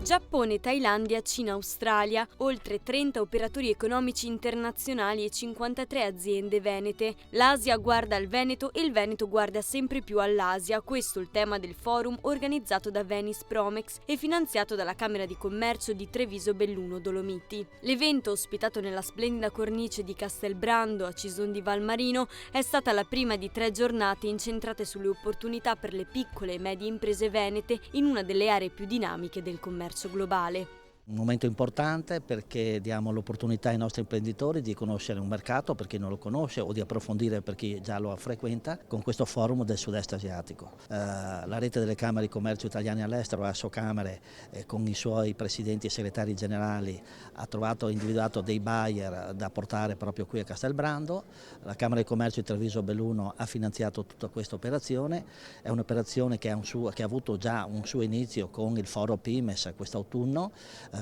Giappone, Thailandia, Cina, Australia, oltre 30 operatori economici internazionali e 53 aziende venete. L'Asia guarda al Veneto e il Veneto guarda sempre più all'Asia, questo il tema del forum organizzato da Venice Promex e finanziato dalla Camera di Commercio di Treviso Belluno Dolomiti. L'evento, ospitato nella splendida cornice di Castelbrando a Cison di Valmarino, è stata la prima di 3 giornate incentrate sulle opportunità per le piccole e medie imprese venete in una delle aree più dinamiche del commercio globale. Un momento importante perché diamo l'opportunità ai nostri imprenditori di conoscere un mercato per chi non lo conosce o di approfondire per chi già lo frequenta con questo forum del sud-est asiatico. La rete delle Camere di Commercio italiane all'estero, Assocamere, con i suoi presidenti e segretari generali ha individuato dei buyer da portare proprio qui a Castelbrando. La Camera di Commercio di Treviso Belluno ha finanziato tutta questa operazione. È un'operazione che ha avuto già un suo inizio con il Foro Pimes quest'autunno,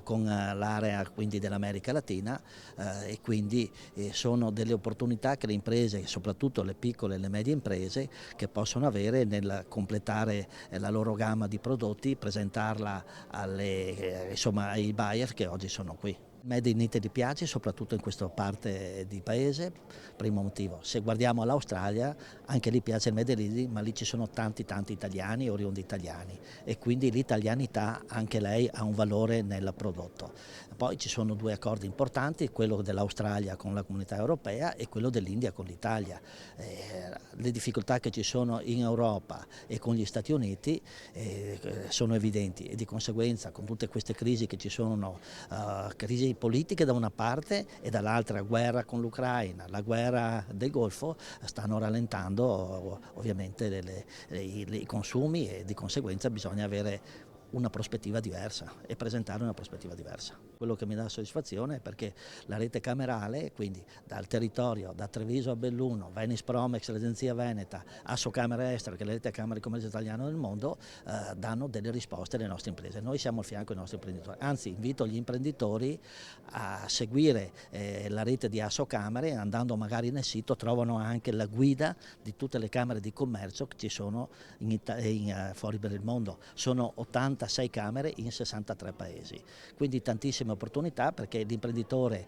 con l'area quindi dell'America Latina e quindi sono delle opportunità che le imprese, soprattutto le piccole e le medie imprese, che possono avere nel completare la loro gamma di prodotti, presentarla ai buyer che oggi sono qui. Made in Italy piace soprattutto in questa parte di paese, primo motivo. Se guardiamo all'Australia, anche lì piace il Made in Italy, ma lì ci sono tanti italiani, oriundi italiani, e quindi l'italianità anche lei ha un valore nel prodotto. Poi ci sono 2 accordi importanti, quello dell'Australia con la Comunità Europea e quello dell'India con l'Italia. Le difficoltà che ci sono in Europa e con gli Stati Uniti sono evidenti e di conseguenza con tutte queste crisi che ci sono, crisi politiche da una parte e dall'altra guerra con l'Ucraina, la guerra del Golfo, stanno rallentando ovviamente i consumi e di conseguenza bisogna avere una prospettiva diversa e presentare una prospettiva diversa. Quello che mi dà soddisfazione è perché la rete camerale, quindi dal territorio, da Treviso a Belluno, Venice Promex, l'Agenzia Veneta, Assocamere Estero, che è la rete Camere di Commercio Italiano nel mondo, danno delle risposte alle nostre imprese. Noi siamo al fianco dei nostri imprenditori, anzi invito gli imprenditori a seguire la rete di Assocamere, andando magari nel sito trovano anche la guida di tutte le camere di commercio che ci sono fuori per il mondo. Sono 86 camere in 63 paesi, quindi tantissime opportunità perché l'imprenditore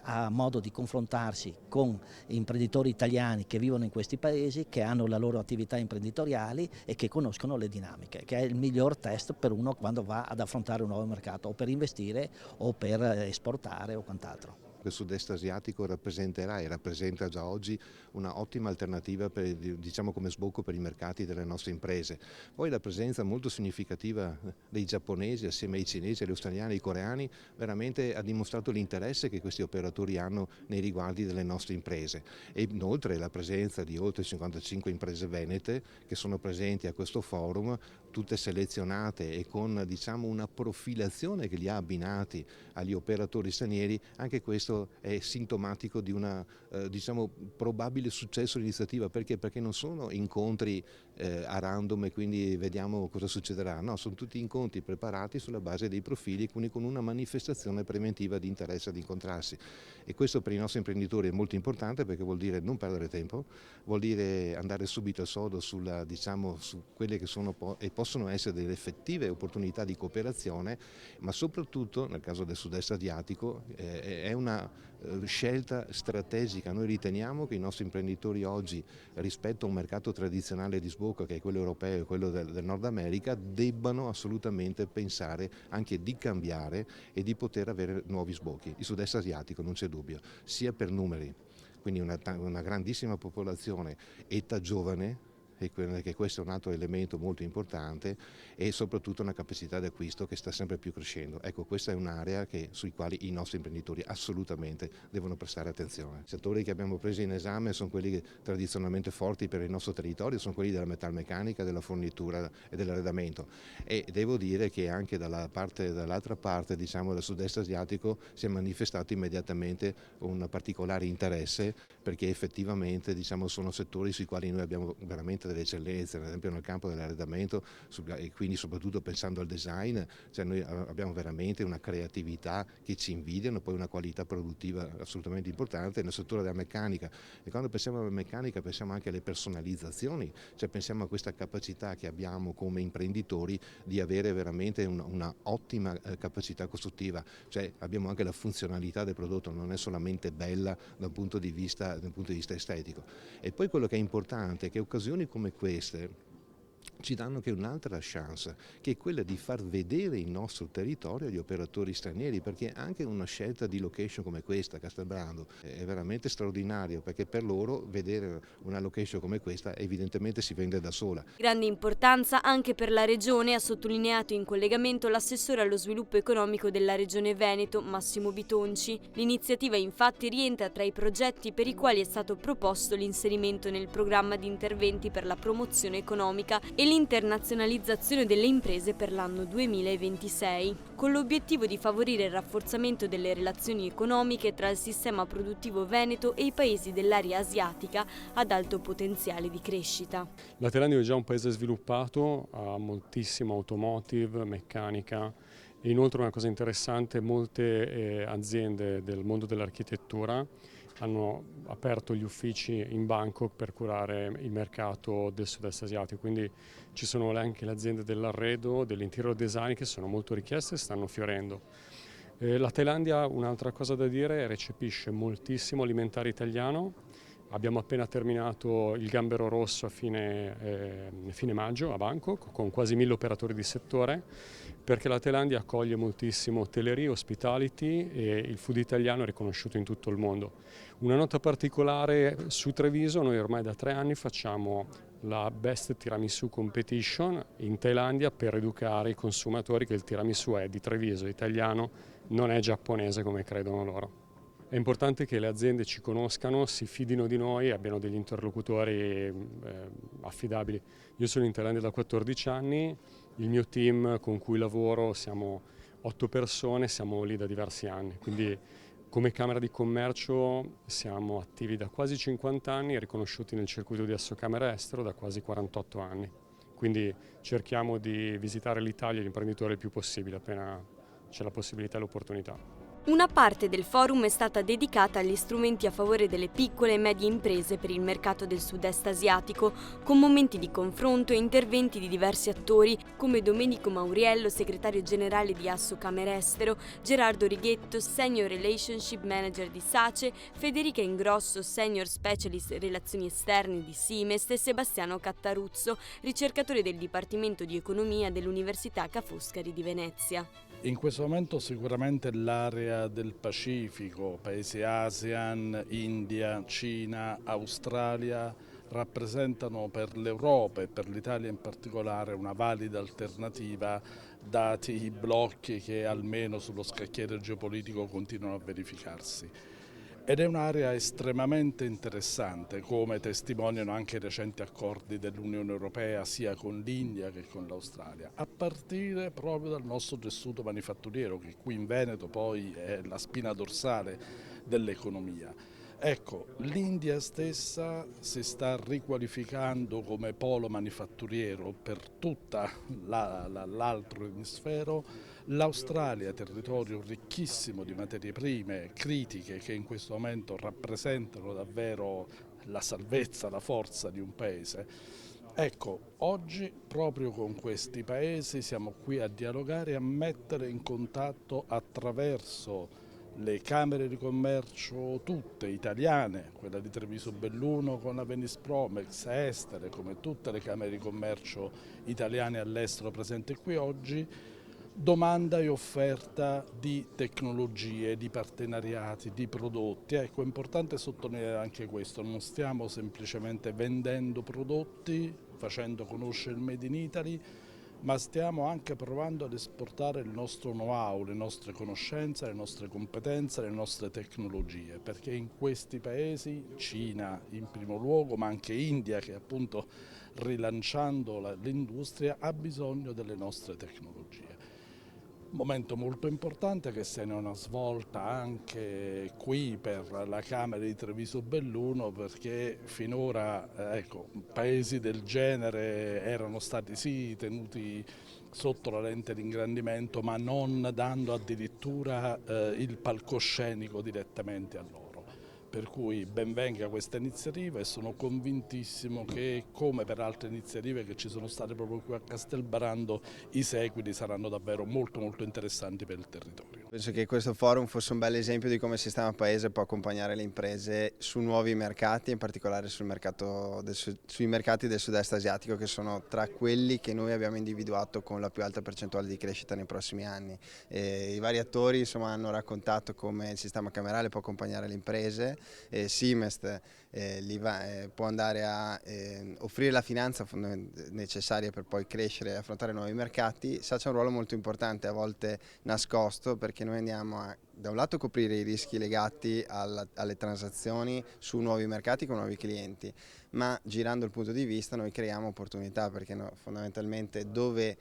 ha modo di confrontarsi con imprenditori italiani che vivono in questi paesi, che hanno la loro attività imprenditoriali e che conoscono le dinamiche, che è il miglior test per uno quando va ad affrontare un nuovo mercato o per investire o per esportare o quant'altro. Il sud-est asiatico rappresenterà e rappresenta già oggi una ottima alternativa come sbocco per i mercati delle nostre imprese. Poi la presenza molto significativa dei giapponesi assieme ai cinesi, agli australiani e ai coreani veramente ha dimostrato l'interesse che questi operatori hanno nei riguardi delle nostre imprese, e inoltre la presenza di oltre 55 imprese venete che sono presenti a questo forum, tutte selezionate e con una profilazione che li ha abbinati agli operatori stranieri. Anche questo è sintomatico di una probabile successo dell'iniziativa. Perché? Perché non sono incontri a random e quindi vediamo cosa succederà, no, sono tutti incontri preparati sulla base dei profili, quindi con una manifestazione preventiva di interesse ad incontrarsi, e questo per i nostri imprenditori è molto importante perché vuol dire non perdere tempo, vuol dire andare subito al sodo su quelle che sono e possono essere delle effettive opportunità di cooperazione, ma soprattutto nel caso del sud-est asiatico è una scelta strategica. Noi riteniamo che i nostri imprenditori oggi, rispetto a un mercato tradizionale di sbocco che è quello europeo e quello del Nord America, debbano assolutamente pensare anche di cambiare e di poter avere nuovi sbocchi. Il sud-est asiatico non c'è dubbio, sia per numeri, quindi una grandissima popolazione, età giovane, e che questo è un altro elemento molto importante, e soprattutto una capacità di acquisto che sta sempre più crescendo. Ecco, questa è un'area sui quali i nostri imprenditori assolutamente devono prestare attenzione. I settori che abbiamo preso in esame sono quelli tradizionalmente forti per il nostro territorio, sono quelli della metalmeccanica, della fornitura e dell'arredamento, e devo dire che anche dall'altra parte del sud-est asiatico si è manifestato immediatamente un particolare interesse, perché effettivamente sono settori sui quali noi abbiamo veramente delle eccellenze, ad esempio nel campo dell'arredamento e quindi soprattutto pensando al design, cioè noi abbiamo veramente una creatività che ci invidiano, poi una qualità produttiva assolutamente importante nel settore della meccanica, e quando pensiamo alla meccanica pensiamo anche alle personalizzazioni, cioè pensiamo a questa capacità che abbiamo come imprenditori di avere veramente una ottima capacità costruttiva, cioè abbiamo anche la funzionalità del prodotto, non è solamente bella da un punto di vista estetico. E poi quello che è importante è che occasioni come queste ci danno anche un'altra chance, che è quella di far vedere il nostro territorio agli operatori stranieri, perché anche una scelta di location come questa, Castelbrando, è veramente straordinario, perché per loro vedere una location come questa evidentemente si vende da sola. Grande importanza anche per la Regione, ha sottolineato in collegamento l'assessore allo sviluppo economico della Regione Veneto, Massimo Bitonci. L'iniziativa infatti rientra tra i progetti per i quali è stato proposto l'inserimento nel programma di interventi per la promozione economica e l'internazionalizzazione delle imprese per l'anno 2026, con l'obiettivo di favorire il rafforzamento delle relazioni economiche tra il sistema produttivo veneto e i paesi dell'area asiatica ad alto potenziale di crescita. La Thailandia è già un paese sviluppato, ha moltissimo automotive, meccanica e inoltre una cosa interessante, molte aziende del mondo dell'architettura hanno aperto gli uffici in Bangkok per curare il mercato del sud-est asiatico, quindi ci sono anche le aziende dell'arredo, dell'interior design che sono molto richieste e stanno fiorendo. La Thailandia, un'altra cosa da dire, recepisce moltissimo alimentare italiano. Abbiamo appena terminato il Gambero Rosso a fine maggio a Bangkok con quasi 1000 operatori di settore, perché la Thailandia accoglie moltissimo hotellerie, hospitality e il food italiano è riconosciuto in tutto il mondo. Una nota particolare su Treviso: noi ormai da 3 anni facciamo la Best Tiramisù Competition in Thailandia per educare i consumatori che il tiramisù è di Treviso, italiano, non è giapponese come credono loro. È importante che le aziende ci conoscano, si fidino di noi, abbiano degli interlocutori affidabili. Io sono in Thailandia da 14 anni, il mio team con cui lavoro siamo 8 persone, siamo lì da diversi anni, quindi come Camera di Commercio siamo attivi da quasi 50 anni e riconosciuti nel circuito di Assocamera Estero da quasi 48 anni. Quindi cerchiamo di visitare l'Italia e gli imprenditori il più possibile appena c'è la possibilità e l'opportunità. Una parte del forum è stata dedicata agli strumenti a favore delle piccole e medie imprese per il mercato del sud-est asiatico, con momenti di confronto e interventi di diversi attori come Domenico Mauriello, segretario generale di Assocamera Estero, Gerardo Righetto, Senior Relationship Manager di SACE, Federica Ingrosso, Senior Specialist Relazioni Esterne di Simest e Sebastiano Cattaruzzo, ricercatore del Dipartimento di Economia dell'Università Ca' Foscari di Venezia. In questo momento sicuramente l'area del Pacifico, paesi ASEAN, India, Cina, Australia rappresentano per l'Europa e per l'Italia in particolare una valida alternativa, dati i blocchi che almeno sullo scacchiere geopolitico continuano a verificarsi. Ed è un'area estremamente interessante, come testimoniano anche i recenti accordi dell'Unione Europea sia con l'India che con l'Australia, a partire proprio dal nostro tessuto manifatturiero, che qui in Veneto poi è la spina dorsale dell'economia. Ecco, l'India stessa si sta riqualificando come polo manifatturiero per tutta l'altro emisfero. L'Australia, territorio ricchissimo di materie prime critiche che in questo momento rappresentano davvero la salvezza, la forza di un paese. Ecco, oggi proprio con questi paesi siamo qui a dialogare e a mettere in contatto attraverso le camere di commercio tutte italiane, quella di Treviso Belluno con la Venice Promex, Estere, come tutte le camere di commercio italiane all'estero presenti qui oggi, domanda e offerta di tecnologie, di partenariati, di prodotti. Ecco, è importante sottolineare anche questo, non stiamo semplicemente vendendo prodotti, facendo conoscere il Made in Italy, ma stiamo anche provando ad esportare il nostro know-how, le nostre conoscenze, le nostre competenze, le nostre tecnologie, perché in questi paesi, Cina in primo luogo, ma anche India che appunto rilanciando l'industria ha bisogno delle nostre tecnologie. Momento molto importante che segna una svolta anche qui per la Camera di Treviso Belluno, perché finora paesi del genere erano stati sì tenuti sotto la lente di ingrandimento, ma non dando addirittura il palcoscenico direttamente a loro. Per cui ben venga questa iniziativa e sono convintissimo che, come per altre iniziative che ci sono state proprio qui a Castelbrando, i seguiti saranno davvero molto interessanti per il territorio. Penso che questo forum fosse un bel esempio di come il sistema paese può accompagnare le imprese su nuovi mercati, in particolare sui mercati del sud-est asiatico, che sono tra quelli che noi abbiamo individuato con la più alta percentuale di crescita nei prossimi anni. I vari attori hanno raccontato come il sistema camerale può accompagnare le imprese. Simest può andare a offrire la finanza necessaria per poi crescere e affrontare nuovi mercati. SACE ha un ruolo molto importante, a volte nascosto, perché noi andiamo a, da un lato, coprire i rischi legati alle transazioni su nuovi mercati con nuovi clienti, ma girando il punto di vista noi creiamo opportunità, perché fondamentalmente dove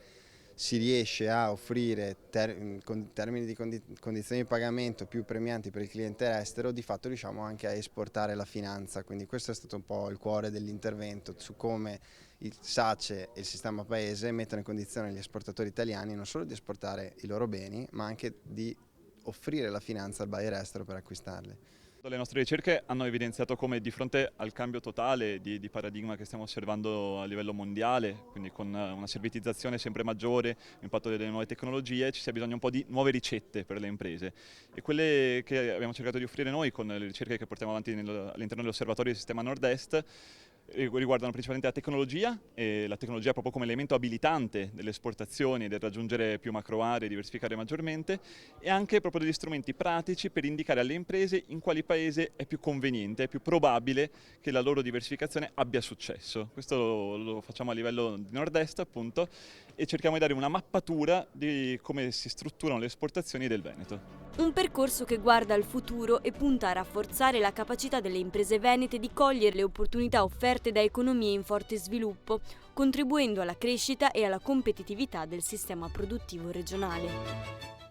si riesce a offrire termini di condizioni di pagamento più premianti per il cliente estero, di fatto riusciamo anche a esportare la finanza. Quindi questo è stato un po' il cuore dell'intervento, su come il SACE e il sistema paese mettono in condizione gli esportatori italiani non solo di esportare i loro beni, ma anche di offrire la finanza al buyer estero per acquistarli. Le nostre ricerche hanno evidenziato come, di fronte al cambio totale di paradigma che stiamo osservando a livello mondiale, quindi con una servitizzazione sempre maggiore, l'impatto delle nuove tecnologie, ci sia bisogno un po' di nuove ricette per le imprese, e quelle che abbiamo cercato di offrire noi con le ricerche che portiamo avanti all'interno dell'Osservatorio del Sistema Nord-Est riguardano principalmente la tecnologia, e la tecnologia proprio come elemento abilitante delle esportazioni, del raggiungere più macro aree, diversificare maggiormente, e anche proprio degli strumenti pratici per indicare alle imprese in quali paese è più conveniente, è più probabile che la loro diversificazione abbia successo. Questo lo facciamo a livello di Nord-Est, appunto, e cerchiamo di dare una mappatura di come si strutturano le esportazioni del Veneto. Un percorso che guarda al futuro e punta a rafforzare la capacità delle imprese venete di cogliere le opportunità offerte da economie in forte sviluppo, contribuendo alla crescita e alla competitività del sistema produttivo regionale.